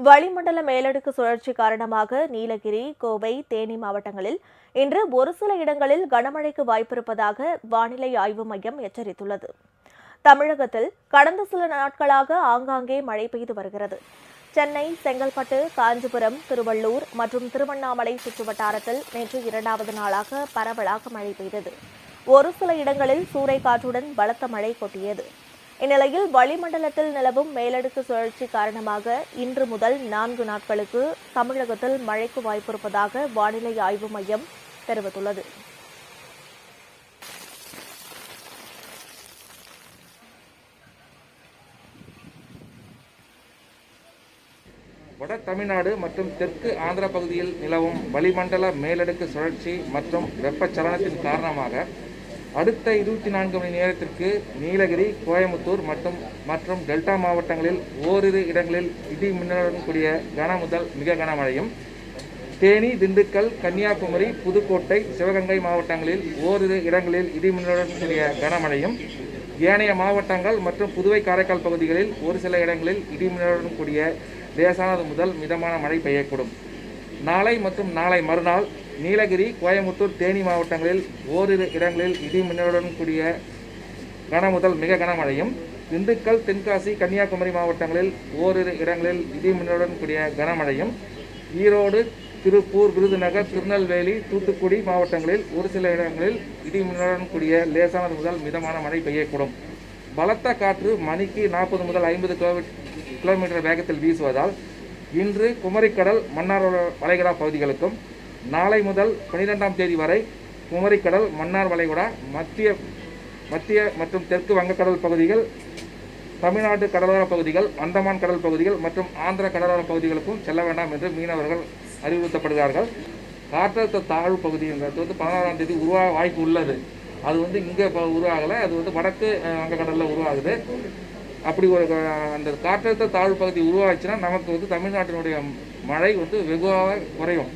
வளிமண்டல மேலடுக்கு சுழற்சி காரணமாக நீலகிரி, கோவை, தேனி மாவட்டங்களில் இன்று ஒரு சில இடங்களில் கனமழைக்கு வாய்ப்பிருப்பதாக வானிலை ஆய்வு மையம் எச்சரித்துள்ளது. தமிழகத்தில் கடந்த சில நாட்களாக ஆங்காங்கே மழை பெய்து வருகிறது. சென்னை, செங்கல்பட்டு, காஞ்சிபுரம், திருவள்ளூர் மற்றும் திருவண்ணாமலை சுற்றுவட்டாரத்தில் நேற்று இரண்டாவது நாளாக பரவலாக மழை பெய்தது. ஒரு சில இடங்களில் சூறைக்காற்றுடன் பலத்த மழை கொட்டியது. இந்நிலையில் வளிமண்டலத்தில் நிலவும் மேலடுக்கு சுழற்சி காரணமாக இன்று முதல் 4 நாட்களுக்கு தமிழகத்தில் மழைக்கு வாய்ப்பிருப்பதாக வானிலை ஆய்வு மையம் தெரிவித்துள்ளது. வட தமிழ்நாடு மற்றும் தெற்கு ஆந்திர பகுதியில் நிலவும் வளிமண்டல மேலடுக்கு சுழற்சி மற்றும் வெப்பச்சலனத்தின் காரணமாக அடுத்த 24 மணி நேரத்திற்கு நீலகிரி, கோயமுத்தூர் மற்றும் டெல்டா மாவட்டங்களில் ஓரிரு இடங்களில் இடி மின்னலுடன் கூடிய கன முதல் மிக கனமழையும், தேனி, திண்டுக்கல், கன்னியாகுமரி, புதுக்கோட்டை, சிவகங்கை மாவட்டங்களில் ஓரிரு இடங்களில் இடி மின்னலுடன் கூடிய கனமழையும், ஏனைய மாவட்டங்கள் மற்றும் புதுவை, காரைக்கால் பகுதிகளில் ஒரு சில இடங்களில் இடி மின்னலுடன் கூடிய லேசானது முதல் மிதமான மழை பெய்யக்கூடும். நாளை மற்றும் நாளை மறுநாள் நீலகிரி, கோயமுத்தூர், தேனி மாவட்டங்களில் ஓரிரு இடங்களில் இடி மின்னலுடன் கூடிய கன முதல் மிக கனமழையும், திண்டுக்கல், தென்காசி, கன்னியாகுமரி மாவட்டங்களில் ஓரிரு இடங்களில் இடி மின்னலுடன் கூடிய கனமழையும், ஈரோடு, திருப்பூர், விருதுநகர், திருநெல்வேலி, தூத்துக்குடி மாவட்டங்களில் ஒரு சில இடங்களில் இடி மின்னலுடன் கூடிய லேசானது முதல் மிதமான மழை பெய்யக்கூடும். பலத்த காற்று மணிக்கு 40 முதல் 50 கிலோமீட்டர் வேகத்தில் வீசுவதால் இன்று குமரிக்கடல், மன்னார் வளைகுடா பகுதிகளுக்கும், நாளை முதல் 12ஆம் தேதி வரை குமரிக்கடல், மன்னார் வளைகுடா, மத்திய மற்றும் தெற்கு வங்கக்கடல் பகுதிகள், தமிழ்நாடு கடலோர பகுதிகள், அந்தமான் கடல் பகுதிகள் மற்றும் ஆந்திர கடலோர பகுதிகளுக்கும் செல்ல வேண்டாம் என்று மீனவர்கள் அறிவுறுத்தப்படுகிறார்கள். காற்றழுத்த தாழ்வு பகுதிங்கிறது 16ஆம் தேதி உருவாக வாய்ப்பு உள்ளது. அது இங்கே உருவாகலை, அது வடக்கு வங்கக்கடலில் உருவாகுது. அப்படி அந்த காற்றழுத்த தாழ்வு பகுதி உருவாச்சுன்னா நமக்கு தமிழ்நாட்டினுடைய மழை வெகுவாக குறையும்.